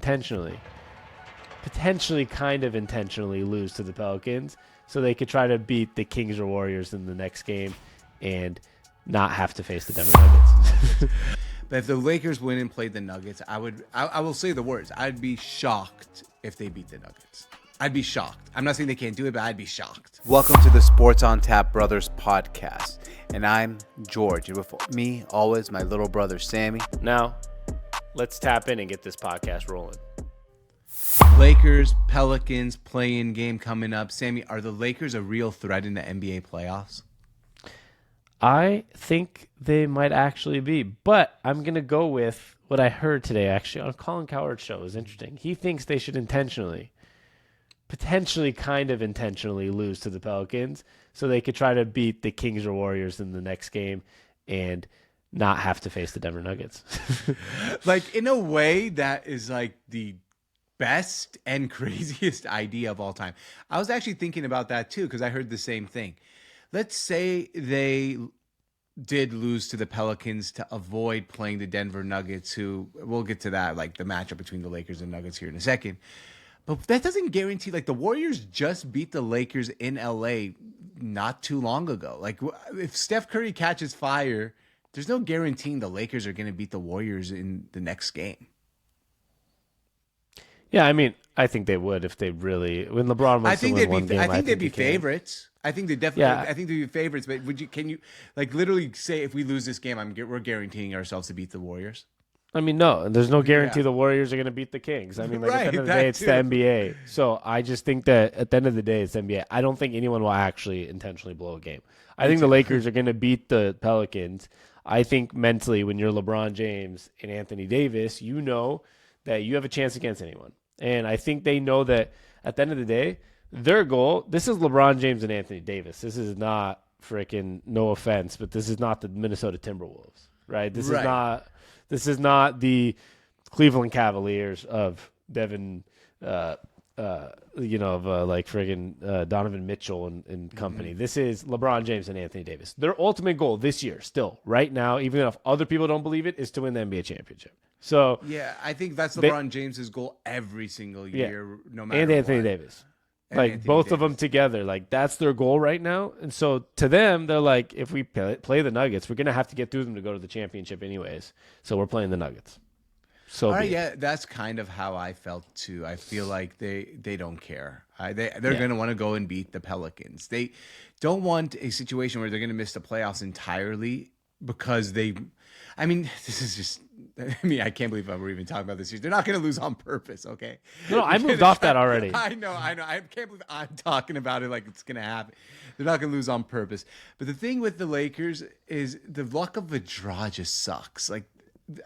potentially kind of intentionally lose to the Pelicans so they could try to beat the Kings or Warriors in the next game and not have to face the Denver Nuggets. But if the Lakers win and played the Nuggets, I will say the words. I'd be shocked if they beat the Nuggets. I'd be shocked. I'm not saying they can't do it, but I'd be shocked. Welcome to the Sports on Tap Brothers podcast. And I'm George. And with me, always, my little brother, Sammy. Now, let's tap in and get this podcast rolling. Lakers, Pelicans, play-in game coming up. Sammy, are the Lakers a real threat in the NBA playoffs? I think they might actually be, but I'm going to go with what I heard today, actually, on Colin Cowherd's show. It was interesting. He thinks they should potentially kind of intentionally lose to the Pelicans so they could try to beat the Kings or Warriors in the next game and not have to face the Denver Nuggets. Like, in a way, that is like the best and craziest idea of all time. I was actually thinking about that too because I heard the same thing. Let's say they did lose to the Pelicans to avoid playing the Denver Nuggets, who we'll get to that, like the matchup between the Lakers and Nuggets here in a second. But that doesn't guarantee, like the Warriors just beat the Lakers in LA not too long ago. Like if Steph Curry catches fire, there's no guaranteeing the Lakers are going to beat the Warriors in the next game. Yeah, I mean, I think they would if they really. When LeBron wants to win one game, I think they'd be favorites. I think they definitely. Yeah. I think they'd be favorites. But can you like literally say if we lose this game, we're guaranteeing ourselves to beat the Warriors? I mean, no. There's no guarantee the Warriors are going to beat the Kings. I mean, like, at the end of the day, it's the NBA. So I just think that at the end of the day, it's the NBA. I don't think anyone will actually intentionally blow a game. I think the Lakers are going to beat the Pelicans. I think mentally, when you're LeBron James and Anthony Davis, you know that you have a chance against anyone. And I think they know that at the end of the day, their goal, this is LeBron James and Anthony Davis. This is not freaking, no offense, but this is not the Minnesota Timberwolves, right? This is not the Cleveland Cavaliers of Devin, like friggin' Donovan Mitchell and company. Mm-hmm. This is LeBron James and Anthony Davis. Their ultimate goal this year, still, right now, even if other people don't believe it, is to win the NBA championship. So yeah, I think that's LeBron James's goal every single year, no matter and Anthony what. Davis. Like both of them together, like that's their goal right now. And so to them, they're like, if we play the Nuggets, we're going to have to get through them to go to the championship anyways. So we're playing the Nuggets. So all right, yeah, that's kind of how I felt too. I feel like they don't care. They're going to want to go and beat the Pelicans. They don't want a situation where they're going to miss the playoffs entirely because this is just. I can't believe we're even talking about this. They're not going to lose on purpose, okay? No, I moved off that already. I know. I can't believe I'm talking about it like it's going to happen. They're not going to lose on purpose. But the thing with the Lakers is the luck of the draw just sucks. Like,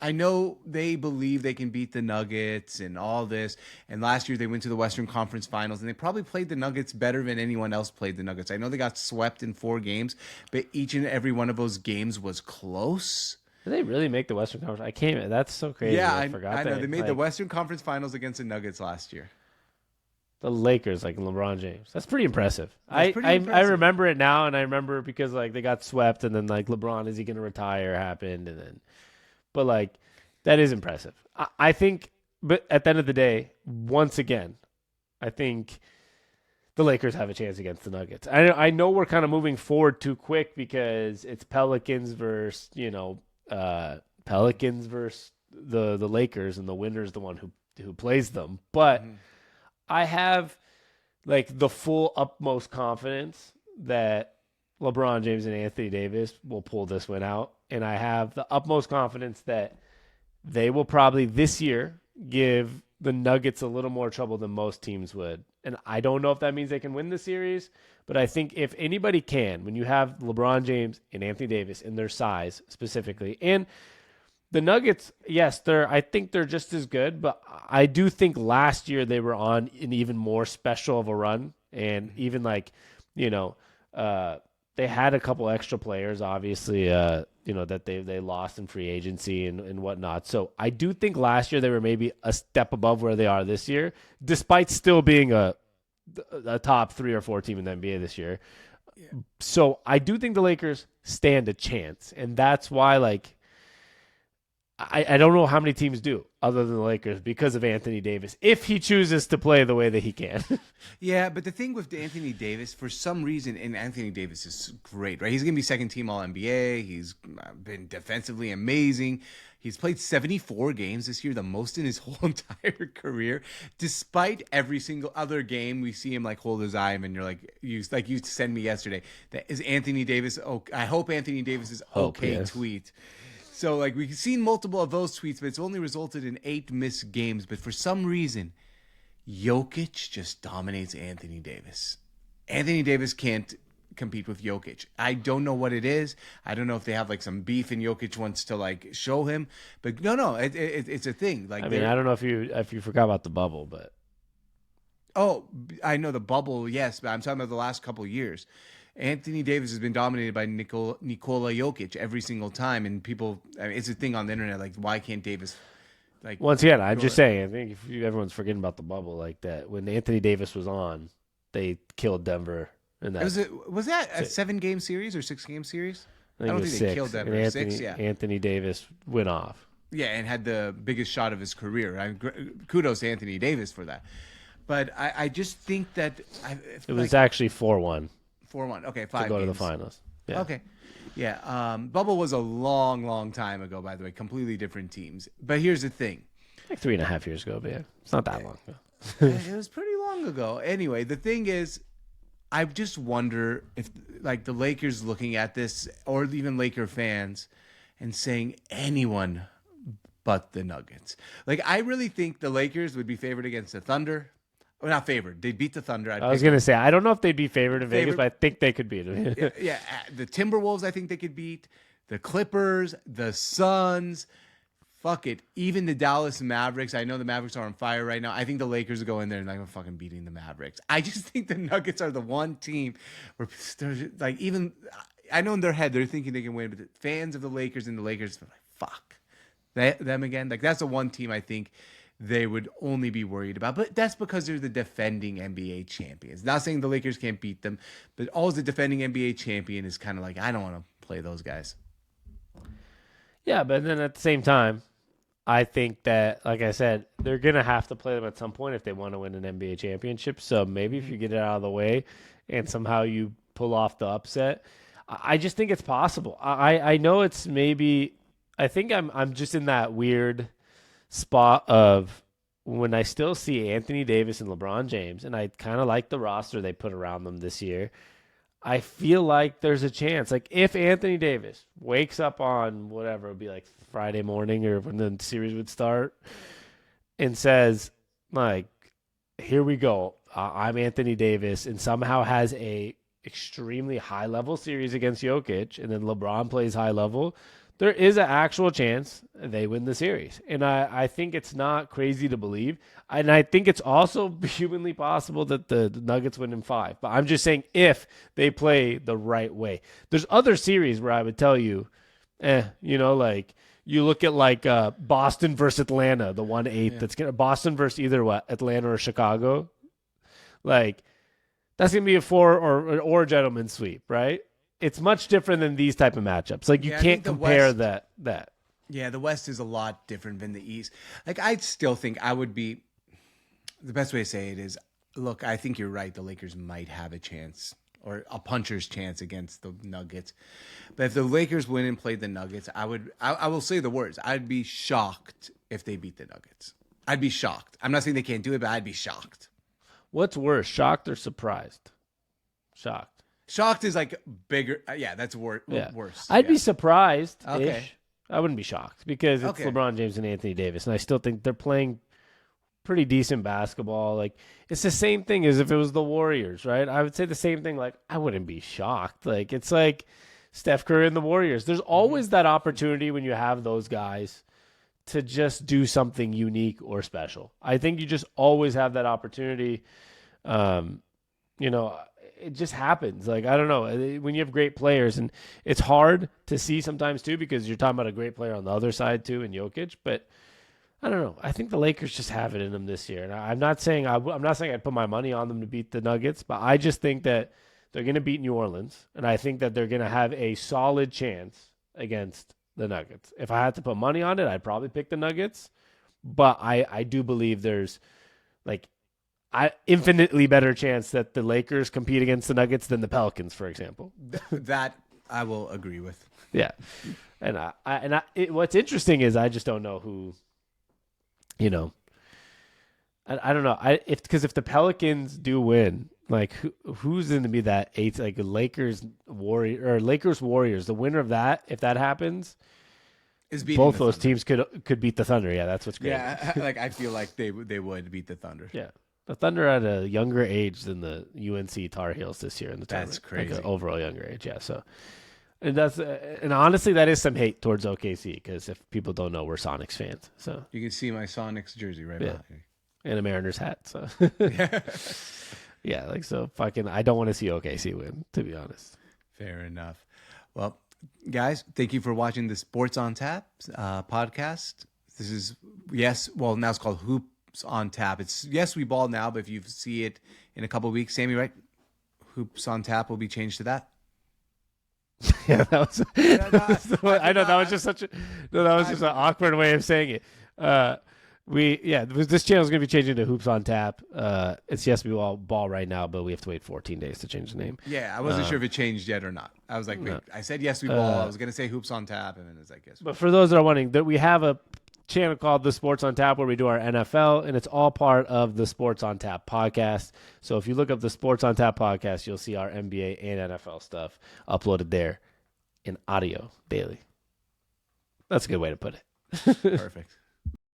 I know they believe they can beat the Nuggets and all this. And last year they went to the Western Conference Finals, and they probably played the Nuggets better than anyone else played the Nuggets. I know they got swept in 4 games, but each and every one of those games was close. Did they really make the Western Conference? I can't. That's so crazy. Yeah, I forgot. I know. They made the Western Conference Finals against the Nuggets last year. The Lakers, like LeBron James. That's pretty impressive. I remember it now, and I remember because like they got swept, and then like LeBron, is he going to retire? Happened, and then, but like that is impressive. I think, but at the end of the day, once again, I think the Lakers have a chance against the Nuggets. I know we're kind of moving forward too quick because it's Pelicans versus Pelicans versus the Lakers, and the winner's the one who plays them. But I have like the full utmost confidence that LeBron James and Anthony Davis will pull this win out. And I have the utmost confidence that they will probably this year give the Nuggets a little more trouble than most teams would. And I don't know if that means they can win the series, but I think if anybody can, when you have LeBron James and Anthony Davis in their size specifically, and the Nuggets, yes, I think they're just as good, but I do think last year they were on an even more special of a run. And even like, they had a couple extra players, obviously, that they lost in free agency and whatnot. So I do think last year they were maybe a step above where they are this year, despite still being a top 3 or 4 team in the NBA this year. Yeah. So I do think the Lakers stand a chance. And that's why, like, I don't know how many teams do other than the Lakers because of Anthony Davis, if he chooses to play the way that he can. Yeah, but the thing with Anthony Davis, for some reason, and Anthony Davis is great, right? He's going to be second team All NBA. He's been defensively amazing. He's played 74 games this year, the most in his whole entire career. Despite every single other game, we see him like hold his eye, and you're like you sent me yesterday. That is Anthony Davis. Oh, I hope Anthony Davis is okay. Yes. Tweet. So like we've seen multiple of those tweets, but it's only resulted in 8 missed games. But for some reason, Jokic just dominates Anthony Davis. Anthony Davis can't compete with Jokic. I don't know what it is. I don't know if they have like some beef and Jokic wants to like show him. But no, it's a thing. Like I mean, I don't know if you forgot about the bubble, but I know the bubble, yes, but I'm talking about the last couple of years. Anthony Davis has been dominated by Nikola Jokic every single time, and people. I mean, it's a thing on the internet. Like, why can't Davis? Like, once again, I'm just saying. I think everyone's forgetting about the bubble, like that. When Anthony Davis was on, they killed Denver. And that was that a 7-game series or 6-game series? I don't think they killed Denver. Anthony, 6, yeah. Anthony Davis went off. Yeah, and had the biggest shot of his career. Kudos to Anthony Davis for that. But I just think that it was actually 4-1. 4-1. Okay, 5 to go games. To the finals. Yeah. Okay. Yeah. Bubble was a long, long time ago, by the way. Completely different teams. But here's the thing. Like 3.5 years ago, but yeah. It's not that long ago. It was pretty long ago. Anyway, the thing is, I just wonder if like the Lakers looking at this, or even Laker fans, and saying anyone but the Nuggets. Like, I really think the Lakers would be favored against the Thunder. Well, not favored. They'd beat the Thunder. I was going to say, I don't know if they'd be favored in Vegas, but I think they could beat them. Yeah, the Timberwolves, I think they could beat. The Clippers, the Suns. Fuck it. Even the Dallas Mavericks. I know the Mavericks are on fire right now. I think the Lakers will go in there and like, I'm fucking beating the Mavericks. I just think the Nuggets are the one team where like, even, I know in their head they're thinking they can win, but the fans of the Lakers and the Lakers are like, fuck. Them again. Like, that's the one team I think they would only be worried about. But that's because they're the defending NBA champions. Not saying the Lakers can't beat them, but always the defending NBA champion is kind of like, I don't want to play those guys. Yeah, but then at the same time, I think that, like I said, they're going to have to play them at some point if they want to win an NBA championship. So maybe if you get it out of the way and somehow you pull off the upset, I just think it's possible. I know it's maybe – I think I'm just in that weird – spot of when I still see Anthony Davis and LeBron James, and I kind of like the roster they put around them this year. I feel like there's a chance. Like, if Anthony Davis wakes up on whatever, it would be like Friday morning or when the series would start, and says, like, here we go. I'm Anthony Davis, and somehow has a extremely high-level series against Jokic, and then LeBron plays high-level, there is an actual chance they win the series. And I think it's not crazy to believe. And I think it's also humanly possible that the Nuggets win in 5. But I'm just saying if they play the right way. There's other series where I would tell you, like you look at like Boston versus Atlanta, the 1/8 that's going to Boston versus either Atlanta or Chicago. Like, that's going to be a 4 or a gentleman's sweep, right? It's much different than these type of matchups. Like, you can't compare that. Yeah, the West is a lot different than the East. Like, I still think I would be – the best way to say it is, look, I think you're right. The Lakers might have a chance or a puncher's chance against the Nuggets. But if the Lakers win and play the Nuggets, I will say the words. I'd be shocked if they beat the Nuggets. I'd be shocked. I'm not saying they can't do it, but I'd be shocked. What's worse, shocked or surprised? Shocked. Shocked is like bigger. Yeah, that's worse. I'd be surprised. Okay. I wouldn't be shocked because it's LeBron James and Anthony Davis. And I still think they're playing pretty decent basketball. Like, it's the same thing as if it was the Warriors, right? I would say the same thing. Like, I wouldn't be shocked. Like, it's like Steph Curry and the Warriors. There's always that opportunity when you have those guys to just do something unique or special. I think you just always have that opportunity. It just happens. Like, I don't know, when you have great players, and it's hard to see sometimes too, because you're talking about a great player on the other side too in Jokic, but I don't know. I think the Lakers just have it in them this year. And I'm not saying I'd put my money on them to beat the Nuggets, but I just think that they're going to beat New Orleans, and I think that they're going to have a solid chance against the Nuggets. If I had to put money on it, I'd probably pick the Nuggets. But I do believe there's like infinitely better chance that the Lakers compete against the Nuggets than the Pelicans, for example. That I will agree with. Yeah, and what's interesting is I just don't know who, I don't know. Because if the Pelicans do win, like who's going to be that eighth? Like Lakers Warriors. The winner of that, if that happens, is beating both those teams could beat the Thunder. Yeah, that's what's great. Yeah, like I feel like they would beat the Thunder. Yeah, the Thunder at a younger age than the UNC Tar Heels this year in the tournament. That's crazy. Like an overall younger age. Yeah, so. And honestly, that is some hate towards OKC because if people don't know, we're Sonics fans. So you can see my Sonics jersey right behind me. And a Mariners hat. So yeah, like so fucking I don't want to see OKC win, to be honest. Fair enough. Well, guys, thank you for watching the Sports on Tap podcast. This is now it's called Hoops on Tap. It's Yes We Ball now, but if you see it in a couple of weeks, Sammy, right? Hoops on Tap will be changed to that. Yeah, that was. I know that was just just an awkward way of saying it. This channel is going to be changing to Hoops on Tap. It's Yes We Ball right now, but we have to wait 14 days to change the name. Yeah, I wasn't sure if it changed yet or not. I was like, wait, I said Yes We Ball. I was going to say Hoops on Tap, and then it's like Yes. But for those that are wondering, that we have a channel called The Sports on Tap where we do our NFL, and it's all part of the Sports on Tap podcast. So if you look up the Sports on Tap podcast, you'll see our NBA and NFL stuff uploaded there in audio daily. That's a good way to put it. Perfect.